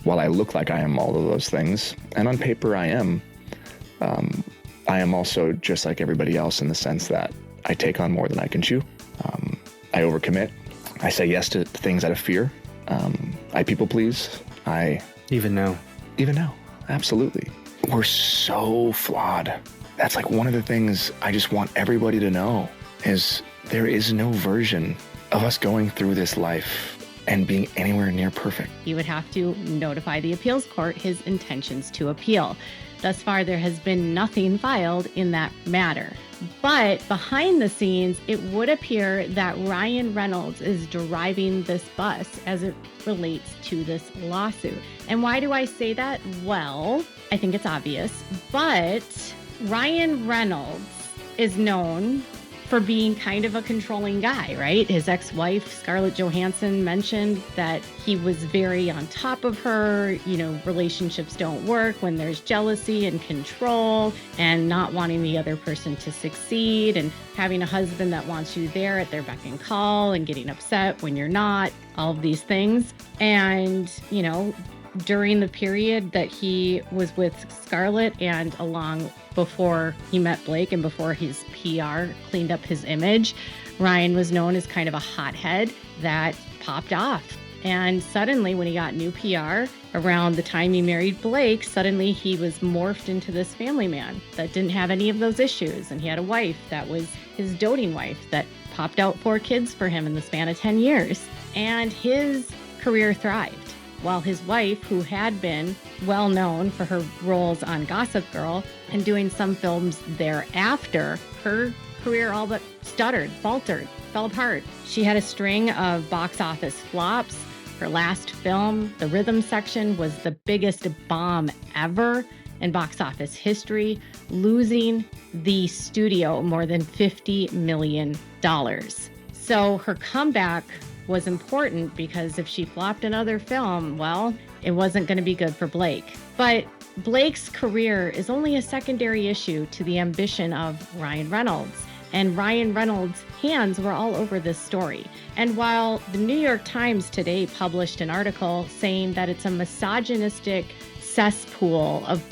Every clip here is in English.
while I look like I am all of those things, and on paper I am also just like everybody else in the sense that I take on more than I can chew. I overcommit. I say yes to things out of fear. I people please. Even now, absolutely. We're so flawed. That's like one of the things I just want everybody to know is there is no version of us going through this life and being anywhere near perfect. He would have to notify the appeals court his intentions to appeal. Thus far, there has been nothing filed in that matter. But behind the scenes, it would appear that Ryan Reynolds is driving this bus as it relates to this lawsuit. And why do I say that? Well, I think it's obvious, but Ryan Reynolds is known for being kind of a controlling guy, right? His ex-wife, Scarlett Johansson, mentioned that he was very on top of her. You know, relationships don't work when there's jealousy and control and not wanting the other person to succeed and having a husband that wants you there at their beck and call and getting upset when you're not, all of these things. And, you know, during the period that he was with Scarlett and along before he met Blake and before his PR cleaned up his image, Ryan was known as kind of a hothead that popped off. And suddenly when he got new PR around the time he married Blake, suddenly he was morphed into this family man that didn't have any of those issues. And he had a wife that was his doting wife that popped out 4 kids for him in the span of 10 years. And his career thrived. While his wife, who had been well known for her roles on Gossip Girl and doing some films thereafter, her career all but stuttered, faltered, fell apart. She had a string of box office flops. Her last film, The Rhythm Section, was the biggest bomb ever in box office history, losing the studio more than $50 million. So her comeback was important because if she flopped another film, well, it wasn't going to be good for Blake. But Blake's career is only a secondary issue to the ambition of Ryan Reynolds. And Ryan Reynolds' hands were all over this story. And while the New York Times today published an article saying that it's a misogynistic cesspool of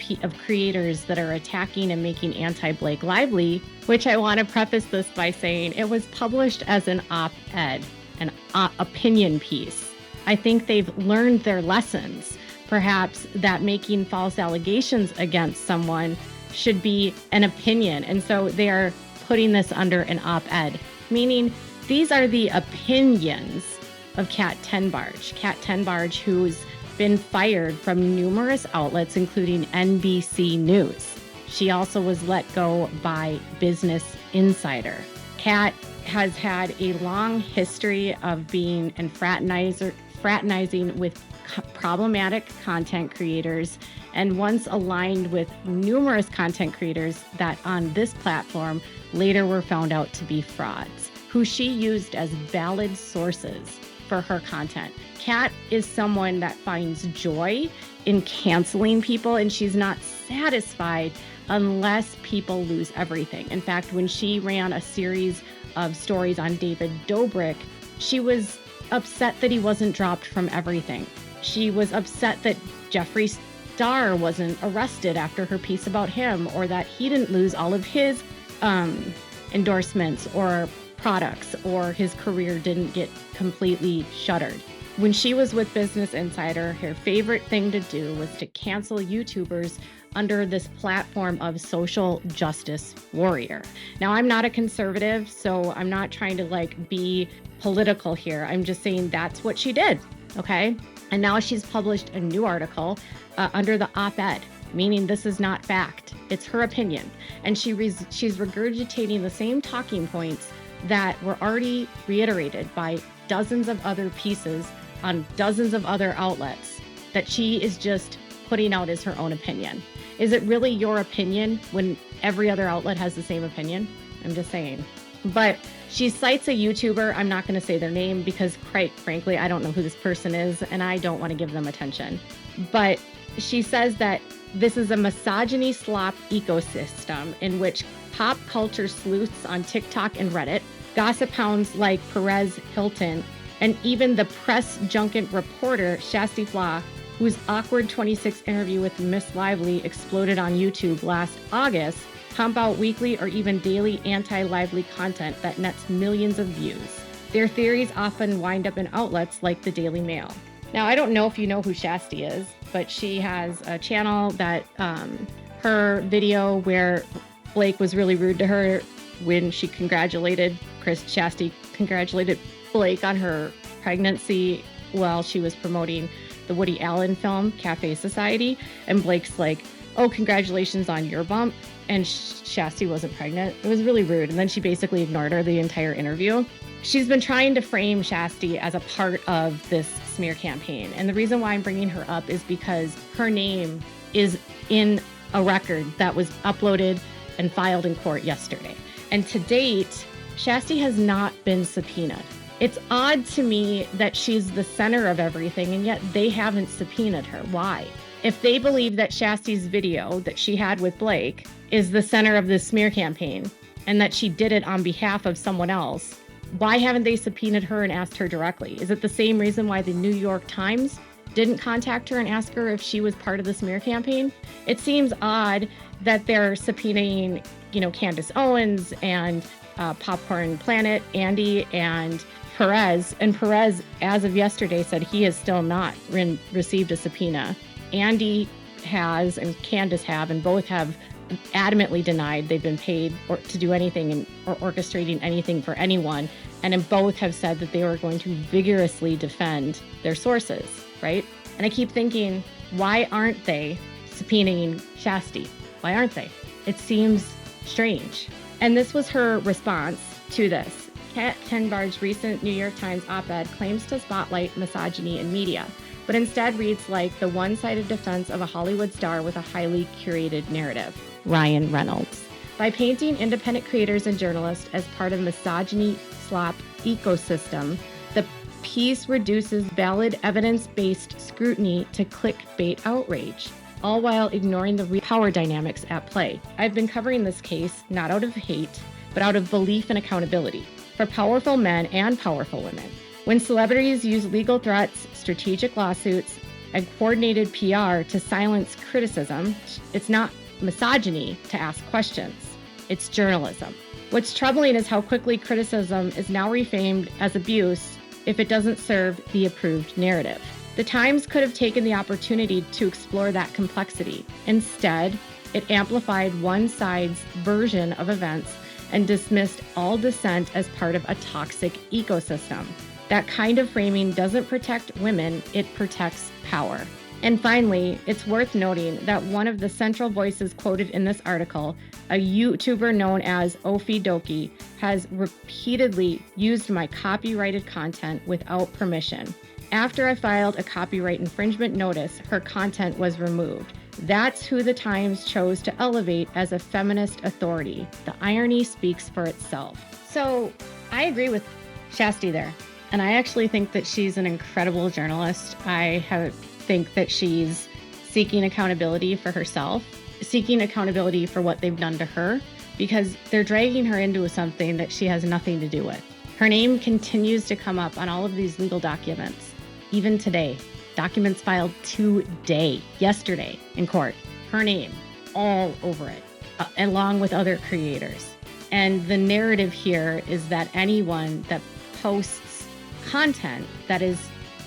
creators that are attacking and making anti-Blake Lively, which I want to preface this by saying it was published as an op-ed, an opinion piece. I think they've learned their lessons. Perhaps that making false allegations against someone should be an opinion. And so they are putting this under an op-ed, meaning these are the opinions of Kat Tenbarge. Kat Tenbarge, who's been fired from numerous outlets, including NBC News. She also was let go by Business Insider. Kat has had a long history of being and fraternizing with problematic content creators, and once aligned with numerous content creators that on this platform later were found out to be frauds, who she used as valid sources for her content. Kat is someone that finds joy in canceling people, and she's not satisfied unless people lose everything. In fact, when she ran a series of stories on David Dobrik, she was upset that he wasn't dropped from everything. She was upset that Jeffree Star wasn't arrested after her piece about him, or that he didn't lose all of his endorsements or products, or his career didn't get completely shuttered. When she was with Business Insider, her favorite thing to do was to cancel YouTubers under this platform of social justice warrior. Now, I'm not a conservative, so I'm not trying to be political here. I'm just saying that's what she did, okay? And now she's published a new article under the op-ed, meaning this is not fact. It's her opinion. And she's regurgitating the same talking points that were already reiterated by dozens of other pieces on dozens of other outlets that she is just putting out as her own opinion. Is it really your opinion when every other outlet has the same opinion? I'm just saying. But she cites a YouTuber. I'm not going to say their name because, quite frankly, I don't know who this person is and I don't want to give them attention. But she says that this is a misogyny slop ecosystem in which pop culture sleuths on TikTok and Reddit, gossip hounds like Perez Hilton, and even the press junket reporter Shasty Flaw whose awkward 26 interview with Miss Lively exploded on YouTube last August, pump out weekly or even daily anti-Lively content that nets millions of views. Their theories often wind up in outlets like the Daily Mail. Now, I don't know if you know who Shasty is, but she has a channel that her video where Blake was really rude to her when she Shasty congratulated Blake on her pregnancy while she was promoting the Woody Allen film Cafe Society. And Blake's like, oh, congratulations on your bump. And Shasty wasn't pregnant. It was really rude. And then she basically ignored her the entire interview. She's been trying to frame Shasty as a part of this smear campaign. And the reason why I'm bringing her up is because her name is in a record that was uploaded and filed in court yesterday. And to date, Shasty has not been subpoenaed. It's odd to me that she's the center of everything, and yet they haven't subpoenaed her. Why? If they believe that Shasty's video that she had with Blake is the center of this smear campaign and that she did it on behalf of someone else, why haven't they subpoenaed her and asked her directly? Is it the same reason why the New York Times didn't contact her and ask her if she was part of the smear campaign? It seems odd that they're subpoenaing, Candace Owens and Popcorn Planet, Andy, and Perez. And Perez, as of yesterday, said he has still not received a subpoena. Andy has and Candace have, and both have adamantly denied they've been paid to do anything or orchestrating anything for anyone. And both have said that they were going to vigorously defend their sources, right? And I keep thinking, why aren't they subpoenaing Shasty? Why aren't they? It seems strange. And this was her response to this. Tenbarge's recent New York Times op-ed claims to spotlight misogyny in media, but instead reads like the one-sided defense of a Hollywood star with a highly curated narrative. Ryan Reynolds. By painting independent creators and journalists as part of misogyny slop ecosystem, the piece reduces valid evidence-based scrutiny to clickbait outrage, all while ignoring the real power dynamics at play. I've been covering this case not out of hate, but out of belief and accountability for powerful men and powerful women. When celebrities use legal threats, strategic lawsuits, and coordinated PR to silence criticism, it's not misogyny to ask questions. It's journalism. What's troubling is how quickly criticism is now refamed as abuse if it doesn't serve the approved narrative. The Times could have taken the opportunity to explore that complexity. Instead, it amplified one side's version of events and dismissed all dissent as part of a toxic ecosystem. That kind of framing doesn't protect women, it protects power. And finally, it's worth noting that one of the central voices quoted in this article, a YouTuber known as Ofi Doki, has repeatedly used my copyrighted content without permission. After I filed a copyright infringement notice, her content was removed. That's who the Times chose to elevate as a feminist authority. The irony speaks for itself. So I agree with Shasty there. And I actually think that she's an incredible journalist. I think that she's seeking accountability for herself, seeking accountability for what they've done to her, because they're dragging her into something that she has nothing to do with. Her name continues to come up on all of these legal documents, even today. Documents filed yesterday in court. Her name all over it, along with other creators. And the narrative here is that anyone that posts content that is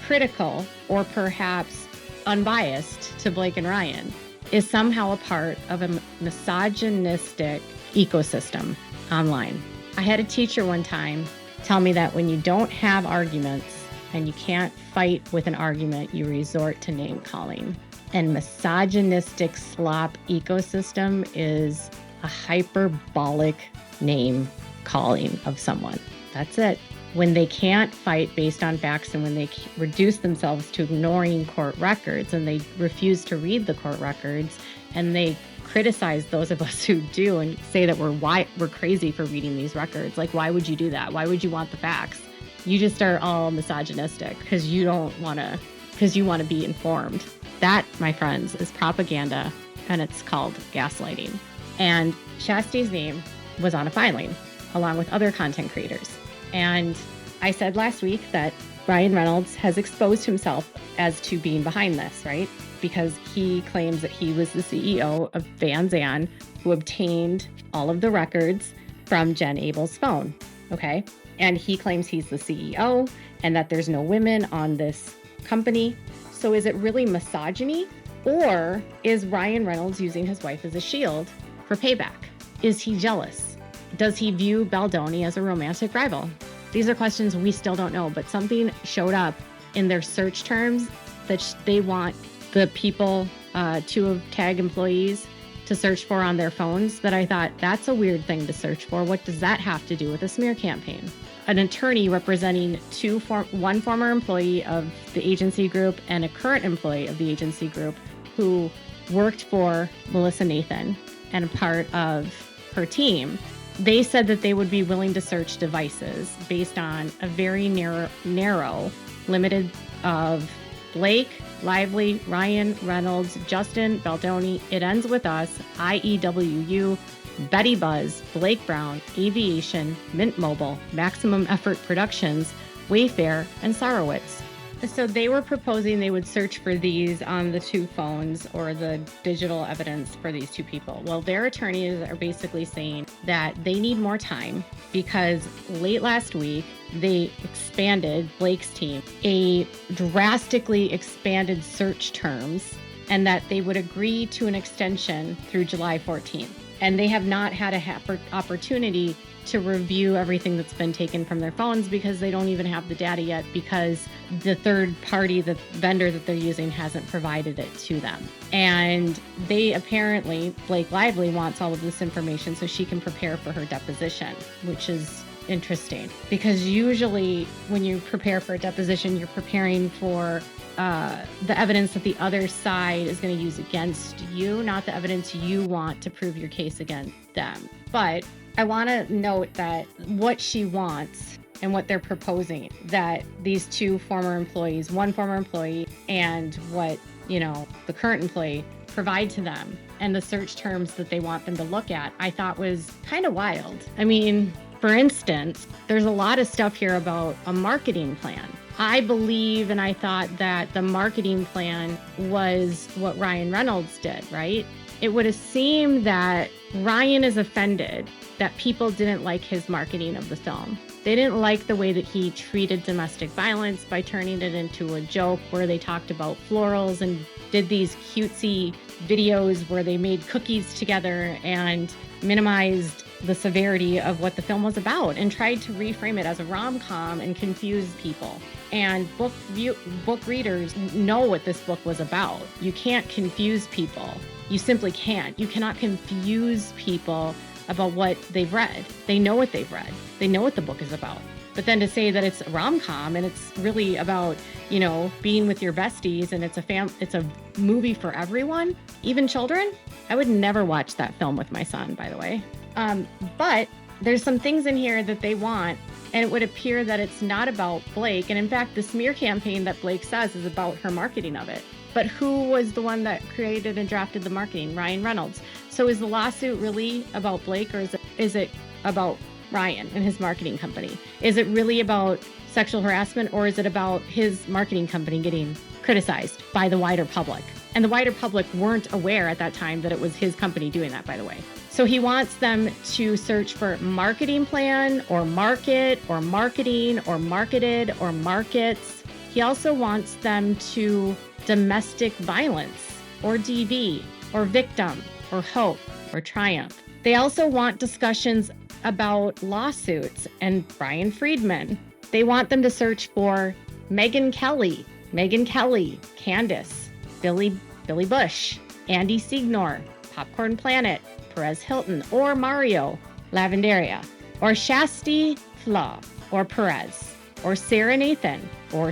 critical or perhaps unbiased to Blake and Ryan is somehow a part of a misogynistic ecosystem online. I had a teacher one time tell me that when you don't have arguments and you can't fight with an argument, you resort to name calling. And misogynistic slop ecosystem is a hyperbolic name calling of someone. That's it. When they can't fight based on facts and when they reduce themselves to ignoring court records and they refuse to read the court records and they criticize those of us who do and say that we're crazy for reading these records. Like, why would you do that? Why would you want the facts? You just are all misogynistic because you want to be informed. That, my friends, is propaganda, and it's called gaslighting. And Shasty's name was on a filing along with other content creators. And I said last week that Ryan Reynolds has exposed himself as to being behind this, right? Because he claims that he was the CEO of Van Zandt, who obtained all of the records from Jen Abel's phone, okay? And he claims he's the CEO and that there's no women on this company. So is it really misogyny? Or is Ryan Reynolds using his wife as a shield for payback? Is he jealous? Does he view Baldoni as a romantic rival? These are questions we still don't know, but something showed up in their search terms that they want the people, to tag employees to search for on their phones, that I thought, that's a weird thing to search for. What does that have to do with a smear campaign? An attorney representing one former employee of the agency group and a current employee of the agency group who worked for Melissa Nathan and a part of her team, they said that they would be willing to search devices based on a very narrow, limited of Blake, Lively, Ryan Reynolds, Justin, Baldoni, It Ends With Us, IEWU, Betty Buzz, Blake Brown, Aviation, Mint Mobile, Maximum Effort Productions, Wayfair, and Sarowitz. So they were proposing they would search for these on the two phones or the digital evidence for these two people. Well, their attorneys are basically saying that they need more time because late last week, they expanded, Blake's team, a drastically expanded search terms, and that they would agree to an extension through July 14th. And they have not had an opportunity to review everything that's been taken from their phones because they don't even have the data yet because the third party, the vendor that they're using, hasn't provided it to them. And they apparently, Blake Lively wants all of this information so she can prepare for her deposition, which is interesting because usually when you prepare for a deposition, you're preparing for the evidence that the other side is going to use against you, not the evidence you want to prove your case against them. But I want to note that what she wants and what they're proposing, that these two former employees, one former employee and what, the current employee provide to them and the search terms that they want them to look at, I thought was kind of wild. I mean, for instance, there's a lot of stuff here about a marketing plan. I believe and I thought that the marketing plan was what Ryan Reynolds did, right? It would have seemed that Ryan is offended that people didn't like his marketing of the film. They didn't like the way that he treated domestic violence by turning it into a joke where they talked about florals and did these cutesy videos where they made cookies together and minimized the severity of what the film was about and tried to reframe it as a rom-com and confuse people. And book readers know what this book was about. You can't confuse people. You simply can't. You cannot confuse people about what they've read. They know what they've read. They know what the book is about. But then to say that it's a rom-com and it's really about, being with your besties and it's a movie for everyone, even children, I would never watch that film with my son, by the way. But there's some things in here that they want, and it would appear that it's not about Blake. And in fact, the smear campaign that Blake says is about her marketing of it. But who was the one that created and drafted the marketing? Ryan Reynolds. So is the lawsuit really about Blake, or is it about Ryan and his marketing company? Is it really about sexual harassment, or is it about his marketing company getting criticized by the wider public? And the wider public weren't aware at that time that it was his company doing that, by the way. So he wants them to search for marketing plan or market or marketing or marketed or markets. He also wants them to domestic violence or DV or victim or hope or triumph. They also want discussions about lawsuits and Brian Friedman. They want them to search for Megyn Kelly, Candace, Billy Bush, Andy Signor, Popcorn Planet, Perez Hilton, or Mario Lavendaria, or Shasty Flaw, or Perez, or Sarah Nathan, or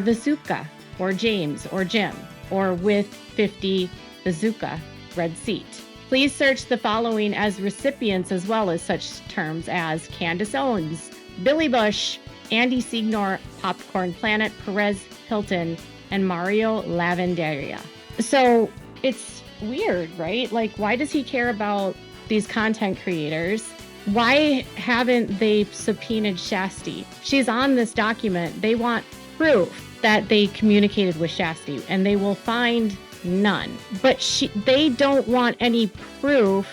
Bazooka, or James, or Jim, or with 50 Bazooka Red Seat. Please search the following as recipients as well as such terms as Candace Owens, Billy Bush, Andy Signor, Popcorn Planet, Perez Hilton, and Mario Lavendaria. So it's weird, right? Like, why does he care about these content creators Why haven't they subpoenaed Shasty? She's on this document. They want proof that they communicated with Shasty, and they will find none. But they don't want any proof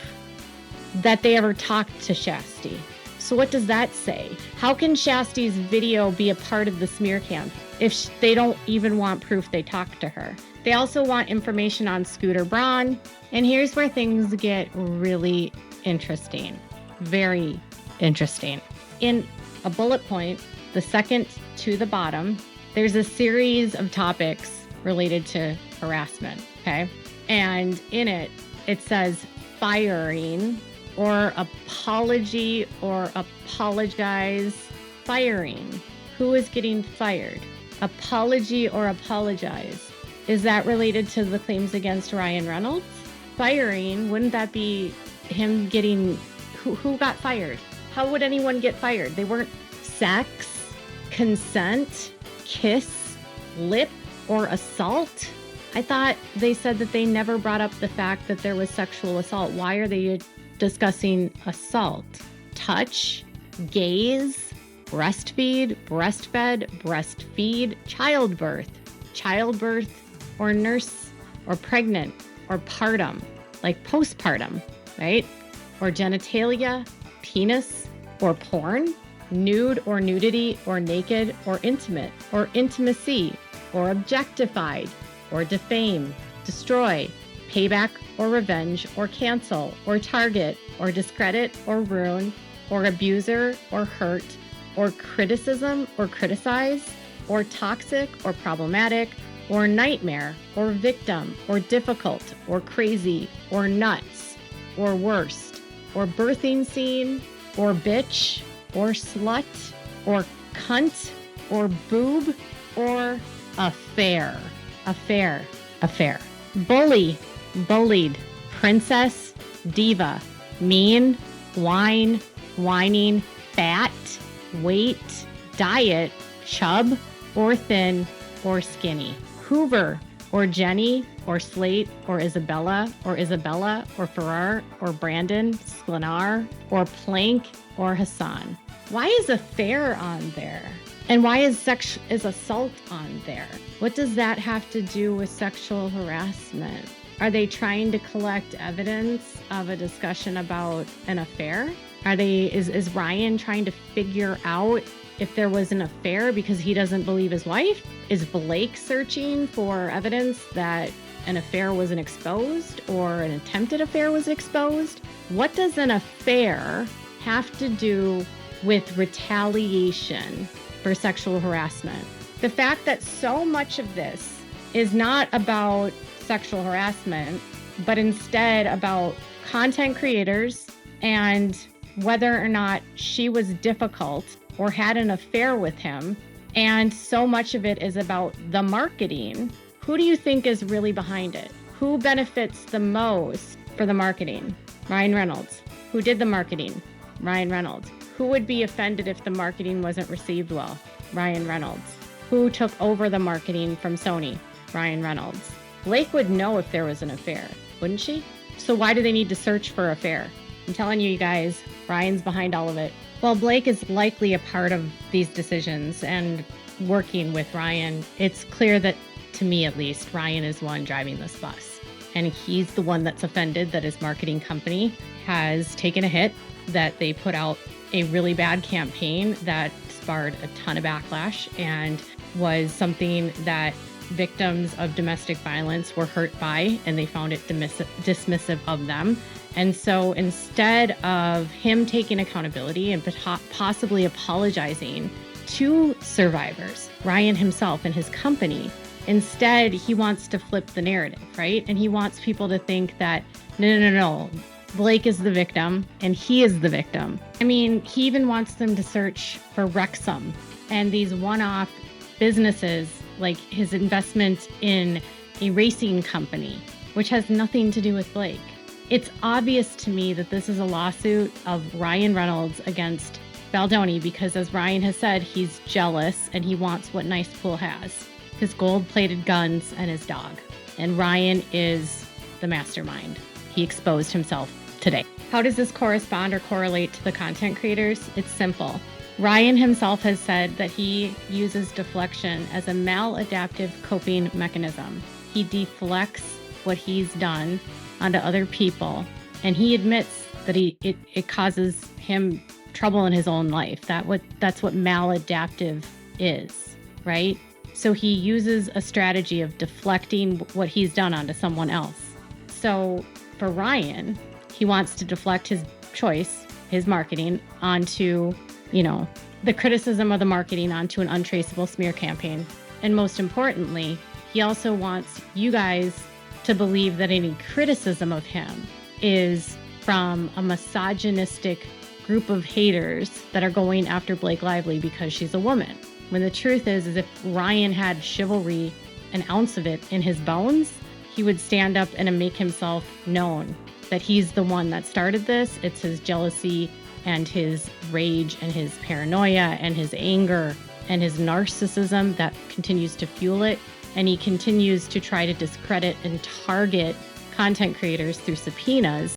that they ever talked to Shasty. So what does that say? How can Shasty's video be a part of the smear camp if they don't even want proof they talked to her? They also want information on Scooter Braun. And here's where things get really interesting. Very interesting. In a bullet point, the second to the bottom, there's a series of topics related to harassment, okay? And in it, it says firing or apology or apologize. Firing. Who is getting fired? Apology or apologize. Is that related to the claims against Ryan Reynolds? Firing, wouldn't that be him getting... Who got fired? How would anyone get fired? They weren't sex, consent, kiss, lip, or assault. I thought they said that they never brought up the fact that there was sexual assault. Why are they discussing assault? Touch, gaze, breastfeed, breastfed, breastfeed, childbirth, or nurse, or pregnant, or partum, like postpartum, right? Or genitalia, penis, or porn, nude or nudity, or naked, or intimate, or intimacy, or objectified, or defame, destroy, payback, or revenge, or cancel, or target, or discredit, or ruin, or abuser, or hurt, or criticism, or criticize, or toxic, or problematic, or nightmare, or victim, or difficult, or crazy, or nuts, or worst, or birthing scene, or bitch, or slut, or cunt, or boob, or affair. Bully, bullied, princess, diva, mean, whine, whining, fat, weight, diet, chub, or thin, or skinny. Hoover, or Jenny, or Slate, or Isabella, or Farrar, or Brandon, Sklenar, or Plank, or Hassan. Why is affair on there? And why is assault on there? What does that have to do with sexual harassment? Are they trying to collect evidence of a discussion about an affair? Is Ryan trying to figure out if there was an affair because he doesn't believe his wife? Is Blake searching for evidence that an affair wasn't exposed or an attempted affair was exposed? What does an affair have to do with retaliation for sexual harassment? The fact that so much of this is not about sexual harassment, but instead about content creators and whether or not she was difficult or had an affair with him. And so much of it is about the marketing. Who do you think is really behind it? Who benefits the most for the marketing? Ryan Reynolds. Who did the marketing? Ryan Reynolds. Who would be offended if the marketing wasn't received well? Ryan Reynolds. Who took over the marketing from Sony? Ryan Reynolds. Blake would know if there was an affair, wouldn't she? So why do they need to search for affair? I'm telling you guys, Ryan's behind all of it. Well, Blake is likely a part of these decisions and working with Ryan. It's clear that, to me at least, Ryan is one driving this bus. And he's the one that's offended that his marketing company has taken a hit, that they put out a really bad campaign that sparked a ton of backlash and was something that victims of domestic violence were hurt by, and they found it dismissive of them. And so instead of him taking accountability and possibly apologizing to survivors, Ryan himself and his company, instead he wants to flip the narrative, right? And he wants people to think that, no, Blake is the victim and he is the victim. I mean, he even wants them to search for Wrexham and these one-off businesses like his investment in a racing company, which has nothing to do with Blake. It's obvious to me that this is a lawsuit of Ryan Reynolds against Baldoni because, as Ryan has said, he's jealous and he wants what Nice Pool has, his gold-plated guns and his dog. And Ryan is the mastermind. He exposed himself today. How does this correspond or correlate to the content creators? It's simple. Ryan himself has said that he uses deflection as a maladaptive coping mechanism. He deflects what he's done onto other people, and he admits that it causes him trouble in his own life. That's what maladaptive is, right? So he uses a strategy of deflecting what he's done onto someone else. So for Ryan, he wants to deflect his choice, his marketing, onto, the criticism of the marketing onto an untraceable smear campaign. And most importantly, he also wants you guys to believe that any criticism of him is from a misogynistic group of haters that are going after Blake Lively because she's a woman. When the truth is if Ryan had chivalry, an ounce of it in his bones, he would stand up and make himself known that he's the one that started this. It's his jealousy and his rage and his paranoia and his anger and his narcissism that continues to fuel it. And he continues to try to discredit and target content creators through subpoenas